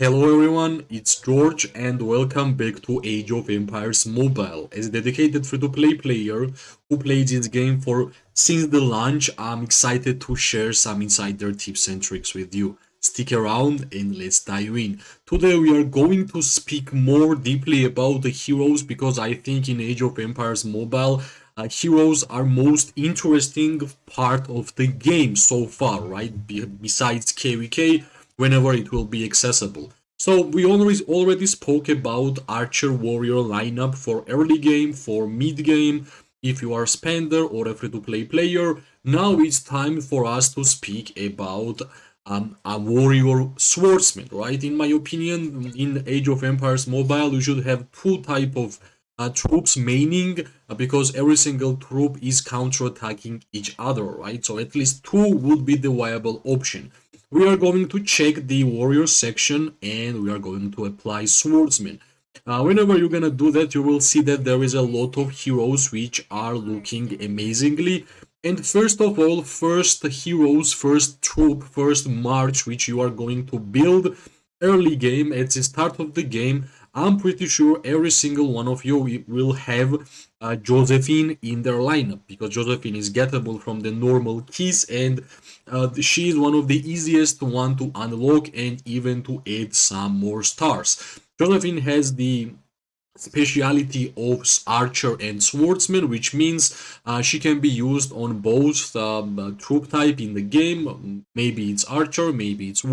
Hello everyone, it's George and welcome back to Age of Empires Mobile. As a dedicated free-to-play player who played this game for since the launch, I'm excited to share some insider tips and tricks with you. Stick around and let's dive in. Today we are going to speak more deeply about the heroes because I think in Age of Empires Mobile, heroes are most interesting part of the game so far, right? Besides KVK, whenever it will be accessible. So we already spoke about Archer Warrior lineup for early game, for mid game, if you are a spender or a free-to-play player. Now it's time for us to speak about a Warrior Swordsman, right? In my opinion, in Age of Empires Mobile, you should have two type of troops maining because every single troop is counter-attacking each other, right? So at least two would be the viable option. We are going to check the warrior section and we are going to apply swordsman. Whenever you're gonna do that, you will see that there is a lot of heroes which are looking amazingly. And first of all, first heroes, first troop, first march which you are going to build early game at the start of the game. I'm pretty sure every single one of you will have Josephine in their lineup because Josephine is gettable from the normal keys and she is one of the easiest one to unlock and even to add some more stars. Josephine has the speciality of archer and swordsman, which means she can be used on both troop type in the game. Maybe it's archer, maybe it's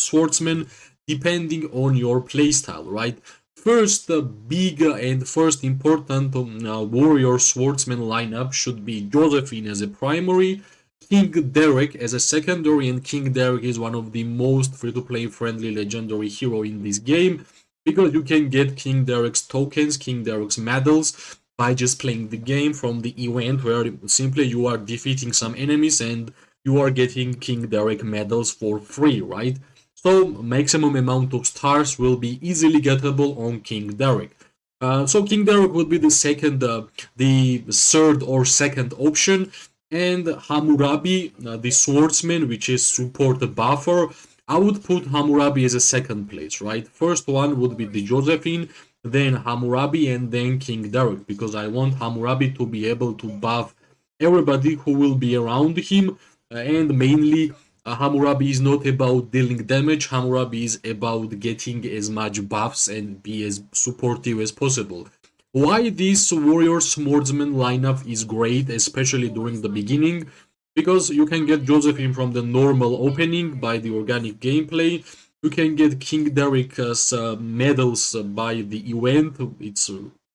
swordsman, depending on your playstyle, right? First big and first important warrior swordsman lineup should be Josephine as a primary, King Derek as a secondary, and King Derek is one of the most free-to-play friendly legendary hero in this game because you can get King Derek's tokens, King Derek's medals by just playing the game from the event where simply you are defeating some enemies and you are getting King Derek medals for free, right? So maximum amount of stars will be easily gettable on King Derek. So King Derek would be the third or second option, and Hammurabi, the swordsman, which is support buffer. I would put Hammurabi as a second place, right? First one would be the Josephine, then Hammurabi, and then King Derek, because I want Hammurabi to be able to buff everybody who will be around him, and mainly Hammurabi is not about dealing damage. Hammurabi is about getting as much buffs and be as supportive as possible. Why this Warrior Swordsman lineup is great, especially during the beginning, because you can get Josephine from the normal opening by the organic gameplay. You can get King Derek's medals by the event. It's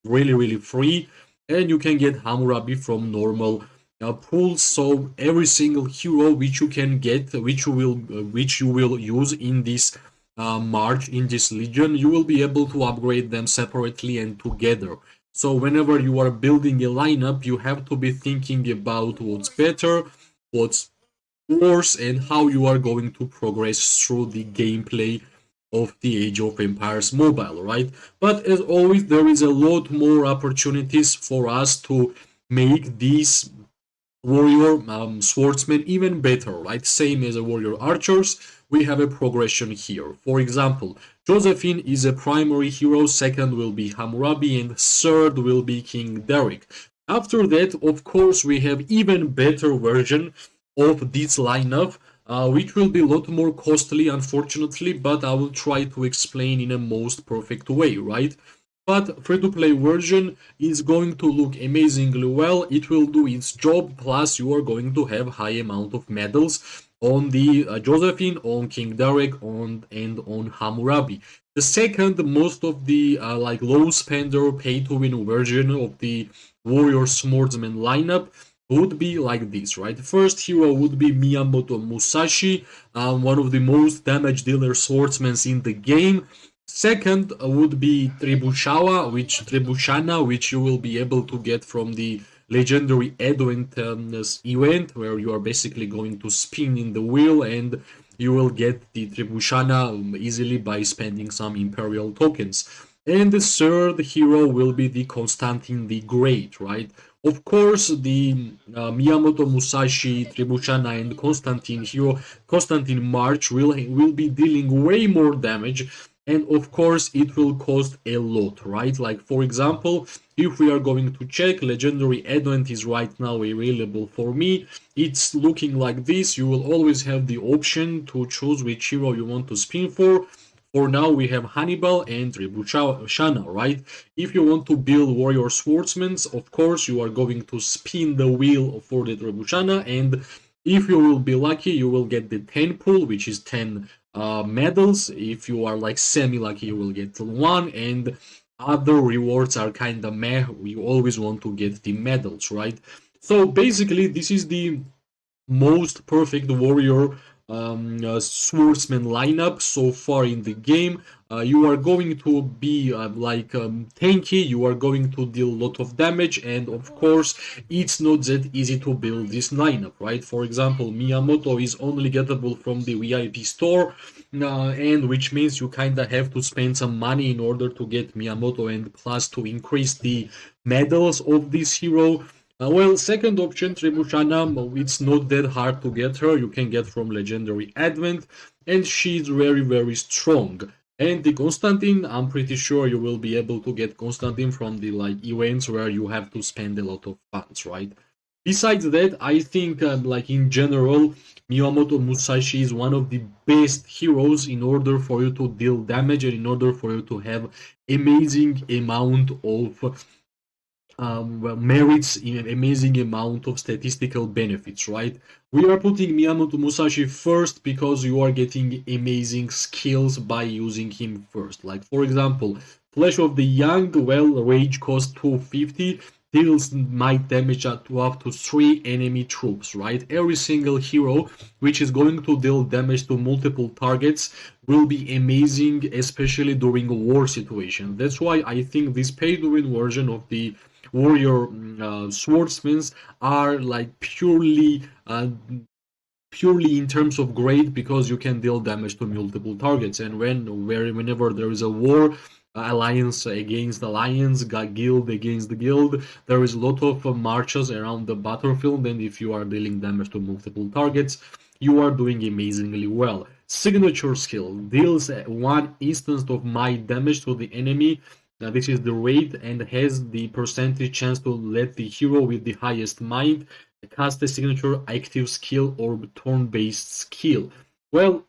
really free, and you can get Hammurabi from normal pools. So every single hero which you can get, which you will use in this march, in this legion, you will be able to upgrade them separately and together. So whenever you are building a lineup, you have to be thinking about what's better, what's worse, and how you are going to progress through the gameplay of the Age of Empires Mobile, right? But as always, there is a lot more opportunities for us to make these warrior swordsmen even better, right? Same as a warrior archers, we have a progression here. For example, Josephine is a primary hero, second will be Hammurabi, and third will be King Derek. After that, of course, we have even better version of this lineup, which will be a lot more costly, unfortunately, but I will try to explain in a most perfect way, right? But free-to-play version is going to look amazingly well. It will do its job, plus you are going to have high amount of medals on the Josephine, on King Derek, and on Hammurabi. The second, most of the like low spender, pay-to-win version of the Warrior Swordsman lineup would be like this, right? First hero would be Miyamoto Musashi, one of the most damage dealer swordsmen in the game. Second would be Tribushana, which you will be able to get from the legendary Advent event, where you are basically going to spin in the wheel and you will get the Tribushana easily by spending some Imperial tokens. And the third hero will be the Constantine the Great, right? Of course, the Miyamoto Musashi, Tribushana, and Constantine March will be dealing way more damage and of course it will cost a lot, right? Like for example, if we are going to check, legendary advent is right now available for me. It's looking like this. You will always have the option to choose which hero you want to spin for. For now, we have Hannibal and Tribushana, right? If you want to build Warrior Swordsmen, of course, you are going to spin the wheel for the Tribushana, and if you will be lucky, you will get the 10 pool, which is 10 medals. If you are like semi-lucky, you will get 1, and other rewards are kind of meh. You always want to get the medals, right? So basically, this is the most perfect warrior swordsman lineup so far in the game. You are going to be tanky, you are going to deal a lot of damage, and of course, it's not that easy to build this lineup, right? For example, Miyamoto is only gettable from the VIP store, and which means you kind of have to spend some money in order to get Miyamoto, and plus to increase the medals of this hero. Well, second option, Tribushana, it's not that hard to get her. You can get from Legendary Advent, and she's very, very strong. And the Constantine, I'm pretty sure you will be able to get Constantine from the like events where you have to spend a lot of funds, right? Besides that, I think like in general, Miyamoto Musashi is one of the best heroes in order for you to deal damage and in order for you to have amazing amount of well, merits in an amazing amount of statistical benefits, right? We are putting Miyamoto Musashi first because you are getting amazing skills by using him first. Like, for example, Flash of the Young, well, rage cost 250, deals might damage to up to 3 enemy troops, right? Every single hero which is going to deal damage to multiple targets will be amazing, especially during a war situation. That's why I think this pay-to-win version of the Warrior Swordsmen are like purely in terms of grade because you can deal damage to multiple targets, and whenever there is a war, alliance against alliance, guild against the guild, there is a lot of marches around the battlefield, and if you are dealing damage to multiple targets, you are doing amazingly well. Signature skill deals 1 instance of might damage to the enemy. This is the rate and has the percentage chance to let the hero with the highest might cast a signature active skill or turn-based skill. Well,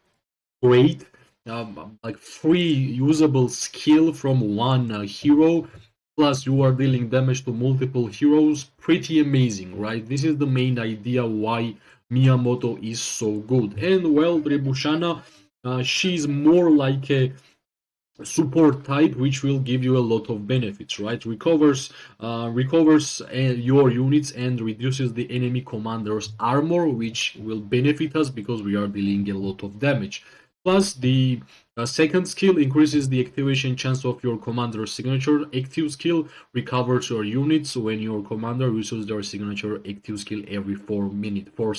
great. Like free usable skill from one hero, plus you are dealing damage to multiple heroes. Pretty amazing, right? This is the main idea why Miyamoto is so good. And well, Rebushana, she's more like a support type, which will give you a lot of benefits, right? Recovers your units and reduces the enemy commander's armor, which will benefit us because we are dealing a lot of damage. Plus, the second skill increases the activation chance of your commander's signature active skill, recovers your units when your commander uses their signature active skill every 4 minutes, for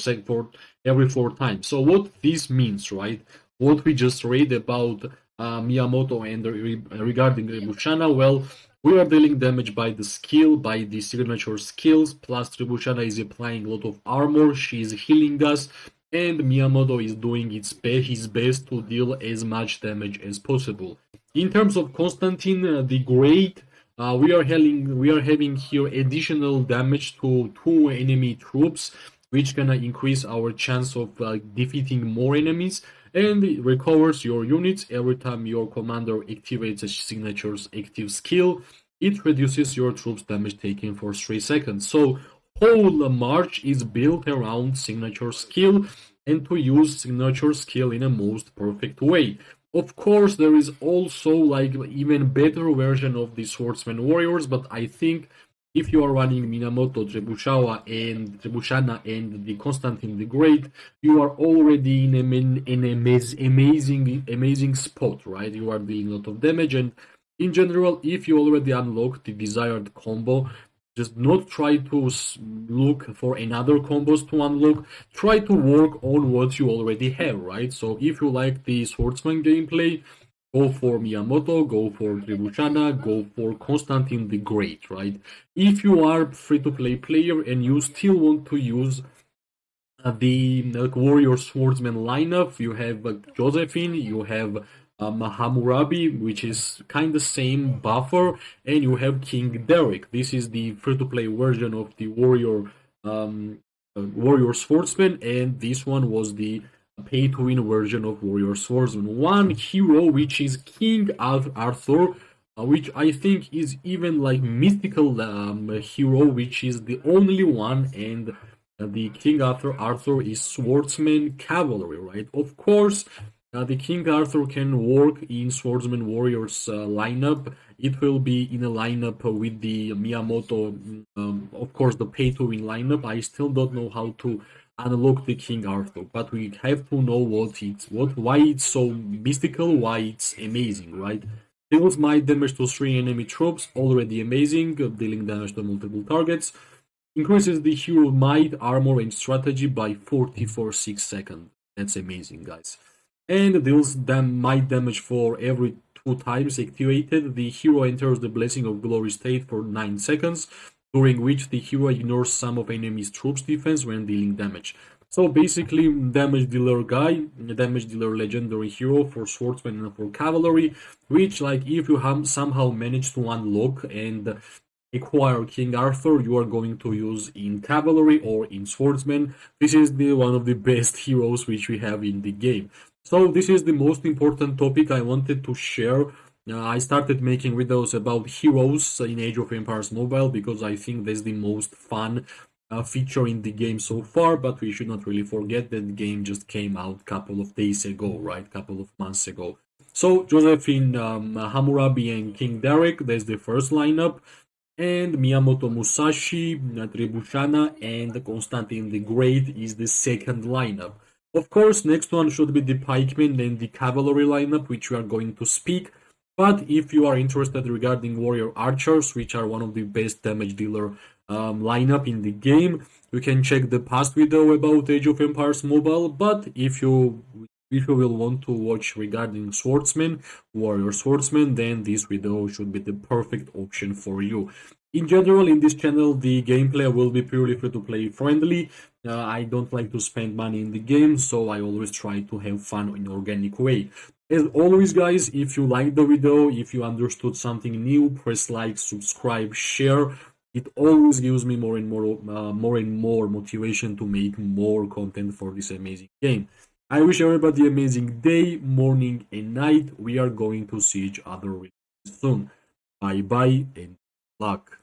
every 4 times. So what this means, right? What we just read about Miyamoto and regarding Tribushana, well, we are dealing damage by the skill, by the signature skills, plus Tribushana is applying a lot of armor, she is healing us, and Miyamoto is doing his best to deal as much damage as possible. In terms of Constantine the Great, we are having here additional damage to 2 enemy troops, which gonna increase our chance of defeating more enemies, and it recovers your units every time your commander activates a signature's active skill. It reduces your troops' damage taken for 3 seconds. So whole march is built around signature skill and to use signature skill in a most perfect way. Of course, there is also like even better version of the Swordsman Warriors, but I think if you are running Minamoto, Tribushana, and the Constantine the Great, you are already in an amazing spot, right? You are doing a lot of damage, and in general, if you already unlock the desired combo, just not try to look for another combos to unlock. Try to work on what you already have, right? So if you like the Swordsman gameplay, go for Miyamoto, go for Tribushana, go for Constantine the Great, right? If you are free-to-play player and you still want to use the Warrior Swordsman lineup, you have Josephine, you have Hammurabi, which is kind of same buffer, and you have King Derek. This is the free-to-play version of the Warrior Swordsman, and this one was the pay-to-win version of Warrior Swordsman. One hero, which is King Arthur, which I think is even like mythical hero, which is the only one, and the King Arthur is swordsman cavalry, right? Of course, the King Arthur can work in Swordsman Warriors lineup. It will be in a lineup with the Miyamoto, of course, the pay to win lineup. I still don't know how to unlock the King Arthur, but we have to know why it's so mystical, why it's amazing, right? Deals might damage to 3 enemy troops, already amazing, dealing damage to multiple targets. Increases the hero might, armor, and strategy by 40 for 6 seconds. That's amazing, guys. And deals might damage for every 2 times activated. The hero enters the Blessing of Glory state for 9 seconds, during which the hero ignores some of enemy's troops' defense when dealing damage. So basically, damage dealer guy, damage dealer legendary hero for swordsman and for cavalry, which like if you somehow manage to unlock and acquire King Arthur, you are going to use in cavalry or in swordsman. This is the one of the best heroes which we have in the game. So this is the most important topic I wanted to share. I started making videos about heroes in Age of Empires Mobile because I think that's the most fun feature in the game so far, but we should not really forget that the game just came out a couple of days ago, right? Couple of months ago. So Josephine, Hammurabi, and King Derek, that's the first lineup. And Miyamoto Musashi, Tribushana, and Constantine the Great is the second lineup. Of course, next one should be the pikemen and the cavalry lineup, which we are going to speak. But if you are interested regarding warrior archers, which are one of the best damage dealer lineup in the game, you can check the past video about Age of Empires Mobile. But if you will want to watch regarding swordsmen, warrior swordsmen, then this video should be the perfect option for you. In general, in this channel, the gameplay will be purely free-to-play friendly. I don't like to spend money in the game, so I always try to have fun in an organic way. As always, guys, if you liked the video, if you understood something new, press like, subscribe, share. It always gives me more and more motivation to make more content for this amazing game. I wish everybody an amazing day, morning, and night. We are going to see each other soon. Bye bye and luck.